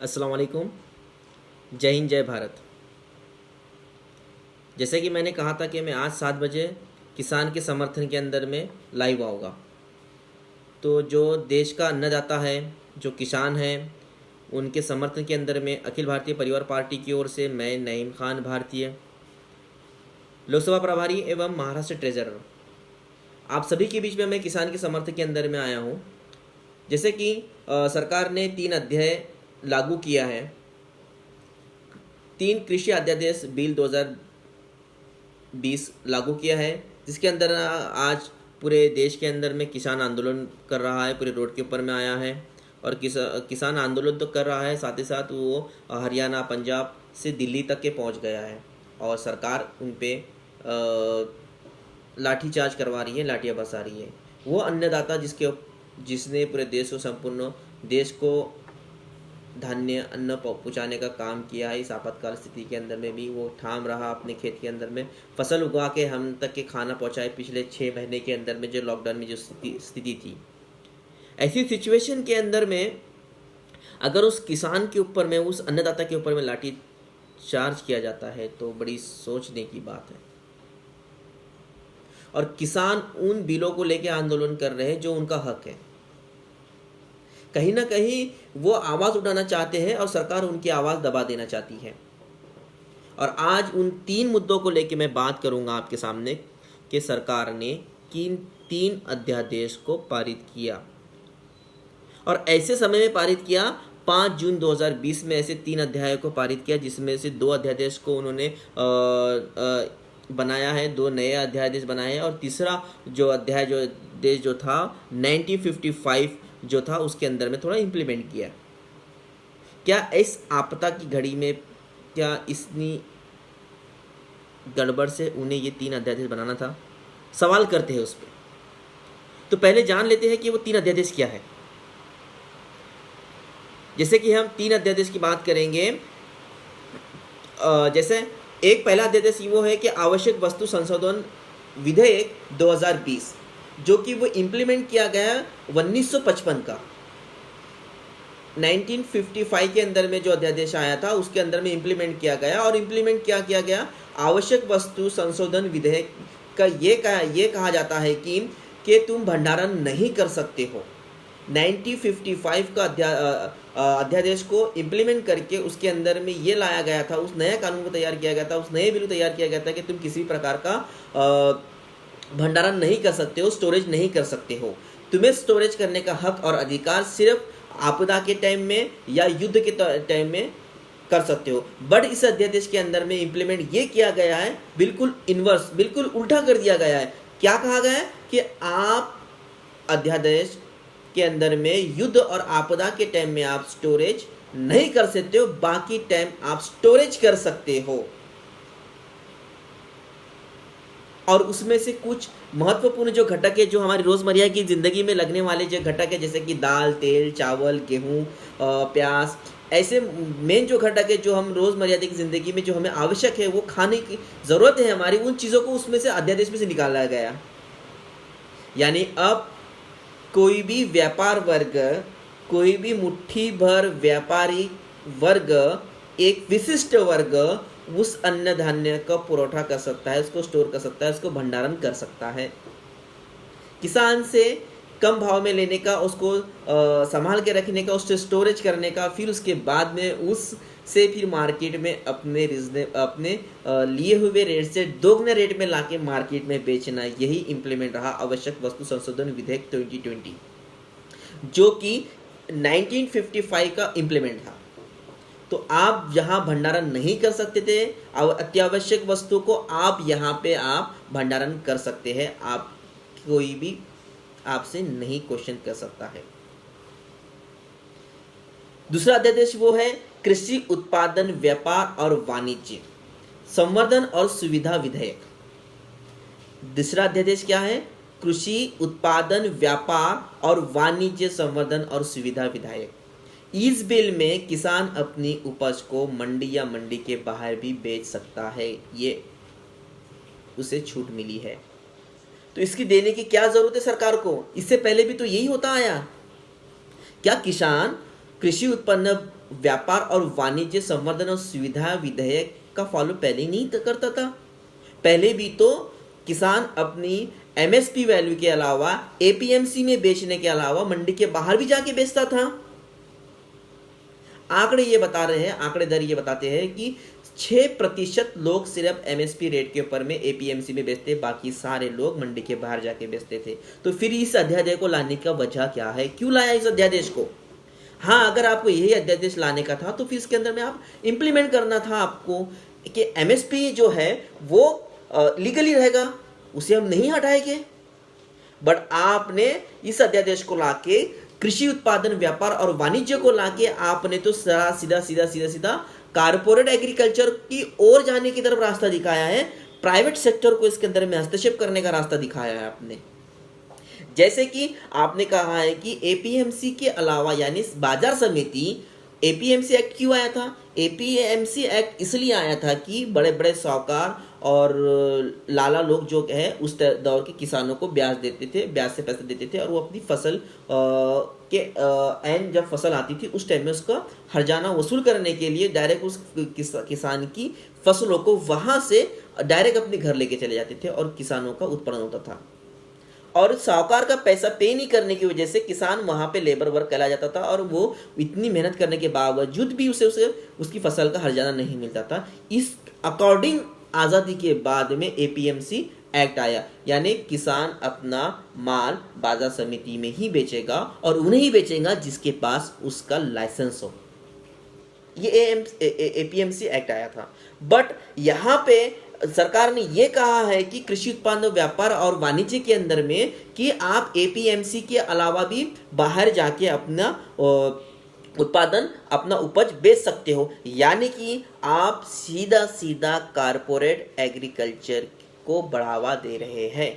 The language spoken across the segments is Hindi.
अस्सलाम वालेकुम। जय हिंद जय भारत। जैसे कि मैंने कहा था कि मैं आज 7 बजे किसान के समर्थन के अंदर में लाइव आऊँगा। तो जो देश का अन्नदाता है, जो किसान है, उनके समर्थन के अंदर में अखिल भारतीय परिवार पार्टी की ओर से मैं नईम खान भारतीय, लोकसभा प्रभारी एवं महाराष्ट्र ट्रेजरर, आप सभी के बीच में मैं किसान के समर्थन के अंदर में आया हूँ। जैसे कि सरकार ने 3 अध्याय लागू किया है। 3 कृषि अध्यादेश बिल 2020 लागू किया है, जिसके अंदर आज पूरे देश के अंदर में किसान आंदोलन कर रहा है, पूरे रोड के ऊपर में आया है। और किसान आंदोलन तो कर रहा है, साथ ही साथ वो हरियाणा, पंजाब से दिल्ली तक के पहुंच गया है और सरकार उन पे लाठीचार्ज करवा रही है, लाठियाँ बरसा रही है। वो अन्नदाता जिसने पूरे देश को, संपूर्ण देश को धान्य अन्न पहुँचाने का काम किया है, इस आपातकाल स्थिति के अंदर में भी वो ठाम रहा अपने खेत के अंदर में फसल उगा के हम तक के खाना पहुँचाए। पिछले 6 महीने के अंदर में जो लॉकडाउन में जो स्थिति थी, ऐसी सिचुएशन के अंदर में अगर उस किसान के ऊपर में, उस अन्नदाता के ऊपर में लाठी चार्ज किया जाता है तो बड़ी सोचने की बात है। और किसान उन बिलों को लेकर आंदोलन कर रहे हैं जो उनका हक है। कहीं ना कहीं वो आवाज़ उठाना चाहते हैं और सरकार उनकी आवाज़ दबा देना चाहती है। और आज उन 3 मुद्दों को लेकर मैं बात करूंगा आपके सामने कि सरकार ने किन 3 अध्यादेश को पारित किया और ऐसे समय में पारित किया। 5 जून 2020 में ऐसे 3 अध्यायों को पारित किया, जिसमें से 2 अध्यादेश को उन्होंने बनाया है, 2 नए अध्यादेश बनाए हैं। और तीसरा जो अध्याय जो देश जो था 1955 जो था, उसके अंदर में थोड़ा इम्प्लीमेंट किया। क्या इस आपदा की घड़ी में क्या इतनी गड़बड़ से उन्हें ये 3 अध्यादेश बनाना था? सवाल करते हैं उस पर। तो पहले जान लेते हैं कि वो 3 अध्यादेश क्या है। जैसे कि हम 3 अध्यादेश की बात करेंगे, जैसे एक पहला अध्यादेश वो है कि आवश्यक वस्तु संशोधन विधेयक 2020, जो कि वो इम्प्लीमेंट किया गया 1955 का। 1955 के अंदर में जो अध्यादेश आया था उसके अंदर में इम्प्लीमेंट किया गया। और इम्प्लीमेंट क्या किया गया? आवश्यक वस्तु संशोधन विधेयक का ये कहा जाता है कि तुम भंडारण नहीं कर सकते हो। 1955 का अध्यादेश को इम्प्लीमेंट करके उसके अंदर में ये लाया गया था, उस नया कानून को तैयार किया गया था, उस नए बिल को तैयार किया गया था कि तुम किसी भी प्रकार का भंडारण नहीं कर सकते हो, स्टोरेज नहीं कर सकते हो। तुम्हें स्टोरेज करने का हक और अधिकार सिर्फ आपदा के टाइम में या युद्ध के टाइम में कर सकते हो। बट इस अध्यादेश के अंदर में इम्प्लीमेंट ये किया गया है, बिल्कुल इन्वर्स, बिल्कुल उल्टा कर दिया गया है। क्या कहा गया है कि आप अध्यादेश के अंदर में युद्ध और आपदा के टाइम में आप स्टोरेज नहीं कर सकते हो, बाकी टाइम आप स्टोरेज कर सकते हो। और उसमें से कुछ महत्वपूर्ण जो घटक है, जो हमारी रोजमर्रा की जिंदगी में लगने वाले जो घटक है, जैसे कि दाल, तेल, चावल, गेहूं, प्याज, ऐसे मेन जो घटक है जो हम रोजमर्रा की जिंदगी में जो हमें आवश्यक है, वो खाने की जरूरत है हमारी, उन चीजों को उसमें से अध्यादेश में से निकाला गया। यानी अब कोई भी व्यापार वर्ग, कोई भी मुट्ठी भर व्यापारी वर्ग, एक विशिष्ट वर्ग उस अन्न धान्य का पुरौठा कर सकता है, उसको स्टोर कर सकता है, उसको भंडारण कर सकता है। किसान से कम भाव में लेने का, उसको संभाल के रखने का, उससे स्टोरेज करने का, फिर उसके बाद में उससे फिर मार्केट में अपने लिए हुए रेट से दोगुने रेट में लाके मार्केट में बेचना, यही इम्प्लीमेंट रहा आवश्यक वस्तु संशोधन विधेयक 2020, जो कि 1955 का इम्प्लीमेंट था। तो आप जहां भंडारण नहीं कर सकते थे अत्यावश्यक वस्तु को, आप यहाँ पे आप भंडारण कर सकते हैं। आप कोई भी आपसे नहीं क्वेश्चन कर सकता है। दूसरा अध्यादेश वो है कृषि उत्पादन व्यापार और वाणिज्य संवर्धन और सुविधा विधेयक। दूसरा अध्यादेश क्या है? कृषि उत्पादन व्यापार और वाणिज्य संवर्धन और सुविधा विधेयक। इस बिल में किसान अपनी उपज को मंडी या मंडी के बाहर भी बेच सकता है, ये उसे छूट मिली है। तो इसकी देने की क्या जरूरत है सरकार को? इससे पहले भी तो यही होता आया। क्या किसान कृषि उत्पन्न व्यापार और वाणिज्य संवर्धन और सुविधा विधेयक का फॉलो पहले ही नहीं करता था। पहले भी तो किसान अपनी एमएसपी वैल्यू के अलावा एपीएमसी में बेचने के अलावा मंडी के बाहर भी जाके बेचता था। आंकड़े ये बता रहे हैं, आंकड़े दर ये बताते हैं कि 6% लोग सिर्फ एमएसपी रेट के ऊपर में एपीएमसी में बेचते, बाकी सारे लोग मंडी के बाहर जाके बेचते थे। तो फिर इस अध्यादेश को लाने का वजह क्या है, क्यों लाया इस अध्यादेश को? हाँ, अगर आपको यही अध्यादेश लाने का था तो फिर इसके अंदर में आप इंप्लीमेंट करना था आपको कि एमएसपी जो है वो लीगली रहेगा, उसे हम नहीं हटाएंगे। बट आपने इस अध्यादेश को लाके कृषि उत्पादन व्यापार और वाणिज्य को लाके आपने तो सीधा कारपोरेट एग्रीकल्चर की ओर जाने की तरफ रास्ता दिखाया है। प्राइवेट सेक्टर को इसके अंदर में हस्तक्षेप करने का रास्ता दिखाया है आपने। जैसे कि आपने कहा है कि एपीएमसी के अलावा यानी बाजार समिति, एपीएमसी एक्ट क्यों आया था? एपीएमसी एक्ट इसलिए आया था कि बड़े बड़े साहूकार और लाला लोग जो है उस दौर के किसानों को ब्याज देते थे, ब्याज से पैसे देते थे और वो अपनी फसल के एंड जब फसल आती थी उस टाइम में उसका हर्जाना वसूल करने के लिए डायरेक्ट उस किसान की फसलों को वहां से डायरेक्ट अपने घर लेके चले जाते थे और किसानों का उत्पादन होता था। और साहूकार का पैसा पे नहीं करने की वजह से किसान वहां पे लेबर वर्क करा जाता था और वो इतनी मेहनत करने के बावजूद भी उसे उसकी फसल का हर्जाना नहीं मिलता था। इस अकॉर्डिंग आज़ादी के बाद में एपीएमसी एक्ट आया, यानी किसान अपना माल बाजार समिति में ही बेचेगा और उन्हें ही बेचेगा जिसके पास उसका लाइसेंस हो। ये एपीएमसी एक्ट आया था। बट यहाँ पे सरकार ने ये कहा है कि कृषि उत्पादन व्यापार और वाणिज्य के अंदर में कि आप एपीएमसी के अलावा भी बाहर जाके अपना उत्पादन, अपना उपज बेच सकते हो। यानी कि आप सीधा कारपोरेट एग्रीकल्चर को बढ़ावा दे रहे हैं।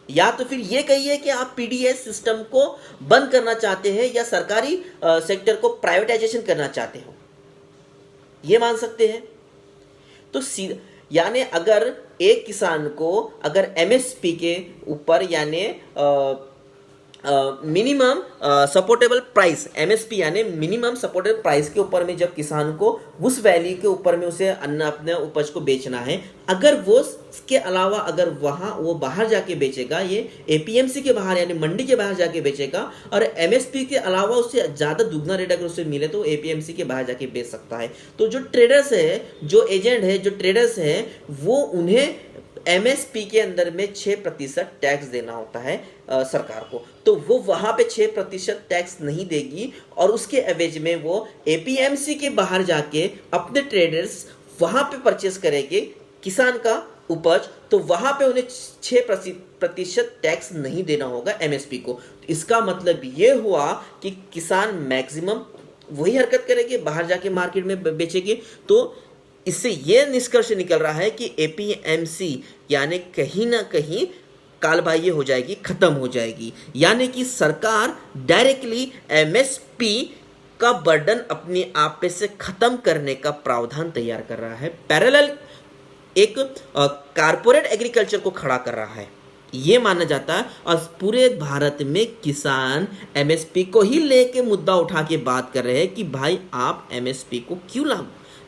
या तो फिर ये कहिए कि आप पीडीएस सिस्टम को बंद करना चाहते हैं या सरकारी सेक्टर को प्राइवेटाइजेशन करना चाहते हो, ये मान सकते हैं। तो यानी अगर एक किसान को अगर एमएसपी के ऊपर यानी मिनिमम सपोर्टेबल प्राइस, एमएसपी यानी मिनिमम सपोर्टेबल प्राइस के ऊपर में जब किसान को उस वैल्यू के ऊपर में उसे अन्न अपने उपज को बेचना है, अगर वो इसके अलावा अगर वहाँ वो बाहर जाके बेचेगा, ये एपीएमसी के बाहर यानी मंडी के बाहर जाके बेचेगा और एमएसपी के अलावा उससे ज़्यादा दुगना रेट अगर उसे मिले तो एपीएमसी के बाहर जाके बेच सकता है। तो जो ट्रेडर्स है, जो एजेंट है, जो ट्रेडर्स है, वो उन्हें एमएसपी के अंदर में 6% टैक्स देना होता है सरकार को। तो वो वहाँ पे 6% टैक्स नहीं देगी और उसके एवज में वो एपीएमसी के बाहर जाके अपने ट्रेडर्स वहाँ पे परचेस करेंगे किसान का उपज, तो वहाँ पे उन्हें 6% टैक्स नहीं देना होगा एमएसपी को। तो इसका मतलब ये हुआ कि किसान मैक्सिमम वही हरकत करेंगे, बाहर जाके मार्केट में बेचेंगे। तो इससे यह निष्कर्ष निकल रहा है कि एपीएमसी यानी कहीं ना कहीं कालबाह्य हो जाएगी, खत्म हो जाएगी। यानी कि सरकार डायरेक्टली एमएसपी का बर्डन अपने आप पे से खत्म करने का प्रावधान तैयार कर रहा है, पैरेलल एक कारपोरेट एग्रीकल्चर को खड़ा कर रहा है, ये माना जाता है। और पूरे भारत में किसान एमएसपी को ही लेके मुद्दा उठा के बात कर रहे हैं कि भाई आप एमएसपी को क्यों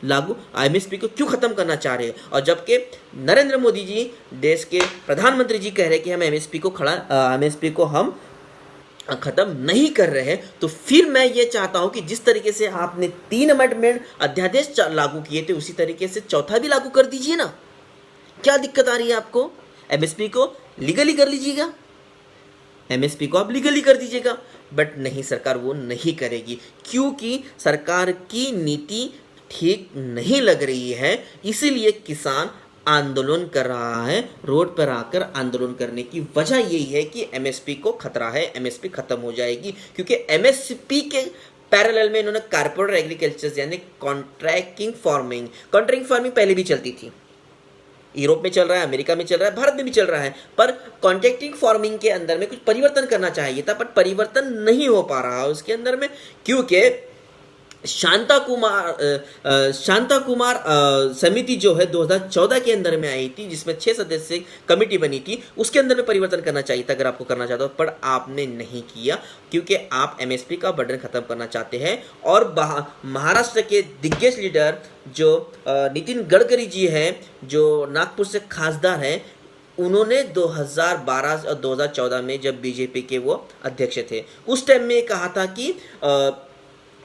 लागू एमएसपी को क्यों खत्म करना चाह रहे हैं। और जबकि नरेंद्र मोदी जी देश के प्रधानमंत्री जी कह रहे हैं कि हम एमएसपी को हम खत्म नहीं कर रहे हैं, तो फिर मैं ये चाहता हूं कि जिस तरीके से आपने 3 अमेंडमेंट अध्यादेश लागू किए थे उसी तरीके से चौथा भी लागू कर दीजिए ना। क्या दिक्कत आ रही है आपको? एमएसपी को लीगली कर लीजिएगा, एमएसपी को आप लीगली कर दीजिएगा। बट नहीं, सरकार वो नहीं करेगी क्योंकि सरकार की नीति ठीक नहीं लग रही है। इसीलिए किसान आंदोलन कर रहा है, रोड पर आकर आंदोलन करने की वजह यही है कि एमएसपी को खतरा है, एमएसपी खत्म हो जाएगी। क्योंकि एमएसपी के पैरेलल में इन्होंने कारपोरेट एग्रीकल्चर यानी कॉन्ट्रैक्टिंग फार्मिंग पहले भी चलती थी, यूरोप में चल रहा है, अमेरिका में चल रहा है, भारत में भी चल रहा है। पर कॉन्ट्रैक्टिंग फार्मिंग के अंदर में कुछ परिवर्तन करना चाहिए था, पर परिवर्तन नहीं हो पा रहा है उसके अंदर में, क्योंकि शांता कुमार समिति जो है 2014 के अंदर में आई थी, जिसमें 6 सदस्य कमेटी बनी थी, उसके अंदर में परिवर्तन करना चाहिए था अगर आपको करना चाहते हो, पर आपने नहीं किया क्योंकि आप एमएसपी का बर्डन खत्म करना चाहते हैं। और महाराष्ट्र के दिग्गज लीडर जो नितिन गडकरी जी हैं, जो नागपुर से खासदार हैं, उन्होंने 2012 और 2014 में जब बीजेपी के वो अध्यक्ष थे, उस टाइम में कहा था कि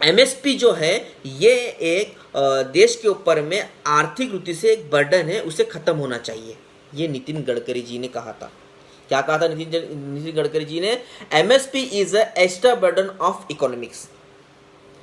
एमएसपी जो है ये एक देश के ऊपर में आर्थिक रूप से एक बर्डन है, उसे खत्म होना चाहिए। ये नितिन गडकरी जी ने कहा था। क्या कहा था नितिन गडकरी जी ने? MSP is a extra burden of economics.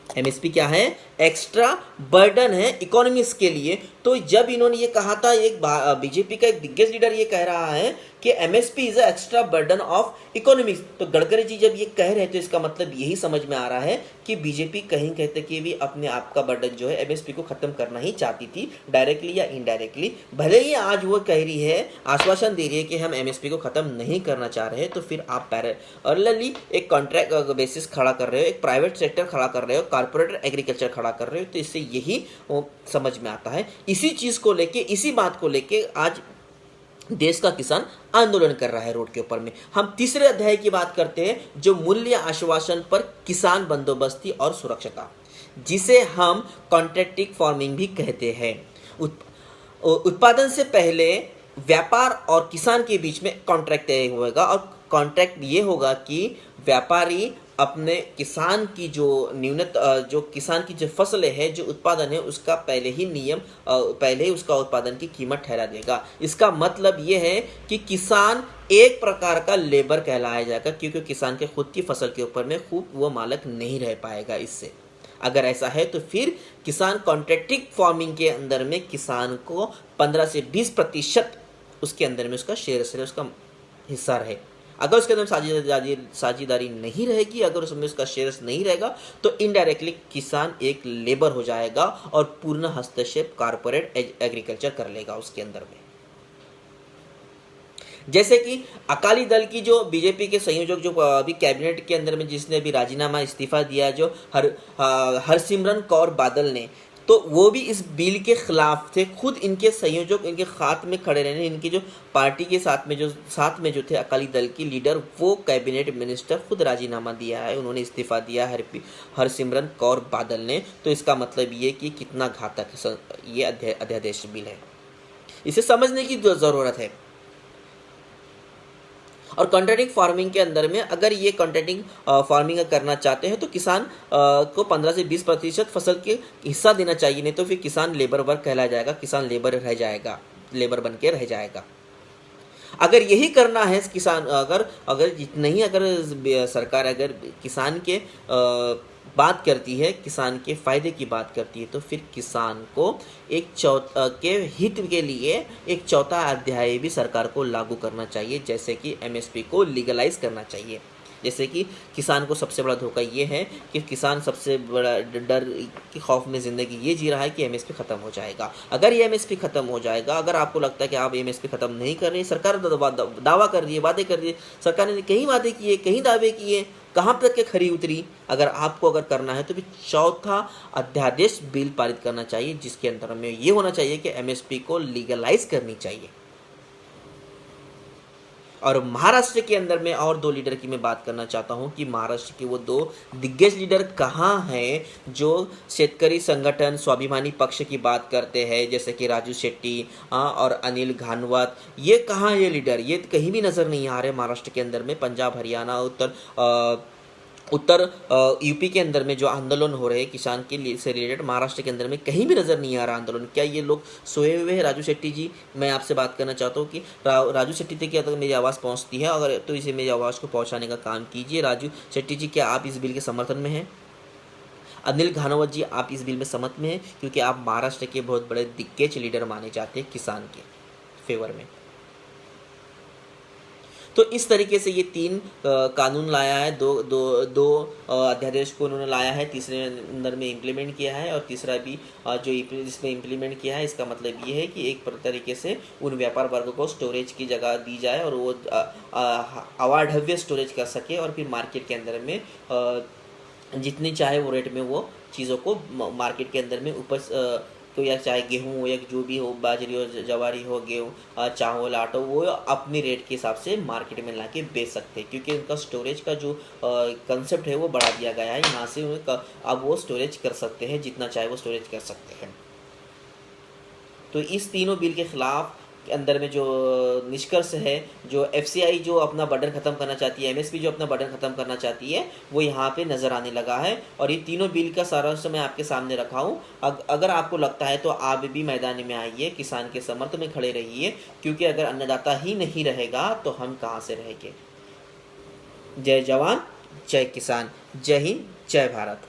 MSP क्या है? एक्स्ट्रा बर्डन है इकोनॉमिक्स के लिए। तो जब इन्होंने ये कहा था, एक बीजेपी का एक दिग्गज लीडर ये कह रहा है कि MSP is a extra burden of economics, तो गडकरी जी जब ये कह रहे हैं तो इसका मतलब यही समझ में आ रहा है कि बीजेपी कहीं कहते कि भी अपने आप का बर्डन जो है एमएसपी को खत्म करना ही चाहती थी, डायरेक्टली या इनडायरेक्टली। भले ही आज वो कह रही है, आश्वासन दे रही है कि हम एमएसपी को खत्म नहीं करना चाह रहे हैं, तो फिर आप पैरेलली एक कॉन्ट्रैक्ट बेसिस खड़ा कर रहे हो, एक प्राइवेट सेक्टर खड़ा कर रहे हो, कारपोरेट एग्रीकल्चर खड़ा कर रहे हो, तो इससे यही समझ में आता है। इसी चीज को लेके, इसी बात को लेके आज देश का किसान आंदोलन कर रहा है रोड के ऊपर में। हम तीसरे अध्याय की बात करते हैं, जो मूल्य आश्वासन पर किसान बंदोबस्ती और सुरक्षता, जिसे हम कॉन्ट्रैक्टिंग फार्मिंग भी कहते हैं। उत्पादन से पहले व्यापार और किसान के बीच में कॉन्ट्रैक्ट तय होगा, और कॉन्ट्रैक्ट ये होगा कि व्यापारी अपने किसान की जो किसान की जो फसलें है, जो उत्पादन है, उसका पहले ही उसका उत्पादन की कीमत ठहरा देगा। इसका मतलब ये है कि किसान एक प्रकार का लेबर कहलाया जाएगा, क्योंकि किसान के खुद की फसल के ऊपर में खूब वो मालिक नहीं रह पाएगा। इससे अगर ऐसा है तो फिर किसान कॉन्ट्रैक्टिंग फार्मिंग के अंदर में किसान को 15 से 20% उसके अंदर में उसका शेयर से उसका हिस्सा रहे। अगर उसके अंदर साझेदारी नहीं रहेगी, अगर उसमें उसका शेयर्स नहीं रहेगा, तो इनडायरेक्टली किसान एक लेबर हो जाएगा और पूर्ण हस्तक्षेप कारपोरेट एग्रीकल्चर कर लेगा उसके अंदर में। जैसे कि अकाली दल की जो बीजेपी के संयोजक जो अभी कैबिनेट के अंदर में जिसने अभी राजीनामा इस्तीफा दिया, जो हरसिमरत कौर बादल ने, तो वो भी इस बिल के खिलाफ थे। खुद इनके संयोजक इनके साथ में खड़े रहने, इनकी जो पार्टी के साथ में जो थे अकाली दल की लीडर, वो कैबिनेट मिनिस्टर खुद राजीनामा दिया है, उन्होंने इस्तीफा दिया हरसिमरत कौर बादल ने। तो इसका मतलब ये कि कितना घातक ये अध्यादेश बिल है, इसे समझने की ज़रूरत है। और कॉन्ट्रैक्टिंग फार्मिंग के अंदर में अगर ये कॉन्ट्रैक्टिंग फार्मिंग करना चाहते हैं तो किसान को 15 से 20% फसल के हिस्सा देना चाहिए, नहीं तो फिर किसान लेबर वर्क कहलाया जाएगा, किसान लेबर रह जाएगा, लेबर बन के रह जाएगा। अगर यही करना है किसान, अगर नहीं, अगर सरकार अगर किसान के बात करती है, किसान के फायदे की बात करती है, तो फिर किसान को के हित के लिए एक चौथा अध्याय भी सरकार को लागू करना चाहिए, जैसे कि एमएसपी को लीगलाइज करना चाहिए। जैसे कि किसान को सबसे बड़ा धोखा ये है कि किसान सबसे बड़ा डर के खौफ में ज़िंदगी ये जी रहा है कि एमएसपी ख़त्म हो जाएगा। अगर ये एमएसपी ख़त्म हो जाएगा, अगर आपको लगता है कि आप एमएसपी ख़त्म नहीं कर रही, सरकार दावा कर रही है, वादे कर रही है, सरकार ने कहीं वादे किए, कहीं दावे किए, कहाँ तक के खरी उतरी। अगर आपको अगर करना है तो भी चौथा अध्यादेश बिल पारित करना चाहिए, जिसके अंदर में ये होना चाहिए कि एमएसपी को लीगलाइज करनी चाहिए। और महाराष्ट्र के अंदर में और 2 लीडर की मैं बात करना चाहता हूं कि महाराष्ट्र के वो 2 दिग्गज लीडर कहाँ हैं जो शेतकरी संगठन स्वाभिमानी पक्ष की बात करते हैं, जैसे कि राजू शेट्टी और अनिल घानवत। ये कहाँ ये लीडर? ये कहीं भी नज़र नहीं आ रहे महाराष्ट्र के अंदर में। पंजाब, हरियाणा, उत्तर यूपी के अंदर में जो आंदोलन हो रहे हैं किसान के लिए से रिलेटेड, महाराष्ट्र के अंदर में कहीं भी नज़र नहीं आ रहा आंदोलन। क्या ये लोग सोए हुए हैं? राजू शेट्टी जी, मैं आपसे बात करना चाहता हूँ कि राजू शेट्टी तक क्या मेरी आवाज़ पहुँचती है? अगर तो इसे मेरी आवाज़ को पहुँचाने का काम कीजिए। राजू शेट्टी जी, क्या आप इस बिल के समर्थन में हैं? अनिल घानवत जी, आप इस बिल में सहमत में हैं? क्योंकि आप महाराष्ट्र के बहुत बड़े दिग्गज लीडर माने जाते हैं किसान के फेवर में। तो इस तरीके से ये 3 कानून लाया है, दो अध्यादेश को उन्होंने लाया है, तीसरे अंदर में इम्प्लीमेंट किया है, और तीसरा भी जो जिसमें इम्प्लीमेंट किया है, इसका मतलब ये है कि एक तरीके से उन व्यापार वर्ग को स्टोरेज की जगह दी जाए और वो अवाढव्य स्टोरेज कर सके और फिर मार्केट के अंदर में जितनी चाहे वो रेट में वो चीज़ों को मार्केट के अंदर में उपज तो या चाहे गेहूँ हो या जो भी हो, बाजरी हो, जवारी हो, गेहूँ, चावल, आटा, वो अपनी रेट के हिसाब से मार्केट में लाके बेच सकते हैं, क्योंकि उनका स्टोरेज का जो कंसेप्ट है वो बढ़ा दिया गया है। यहाँ से अब वो स्टोरेज कर सकते हैं, जितना चाहे वो स्टोरेज कर सकते हैं। तो इस तीनों बिल के खिलाफ के अंदर में जो निष्कर्ष है, जो एफसीआई जो अपना बर्डन ख़त्म करना चाहती है, एमएसपी जो अपना बर्डन ख़त्म करना चाहती है, वो यहाँ पे नज़र आने लगा है। और ये तीनों बिल का सारांश मैं आपके सामने रखा हूँ। अगर आपको लगता है तो आप भी मैदान में आइए, किसान के समर्थन में खड़े रहिए, क्योंकि अगर अन्नदाता ही नहीं रहेगा तो हम कहाँ से रहेंगे। जय जवान, जय किसान, जय हिंद, जय भारत।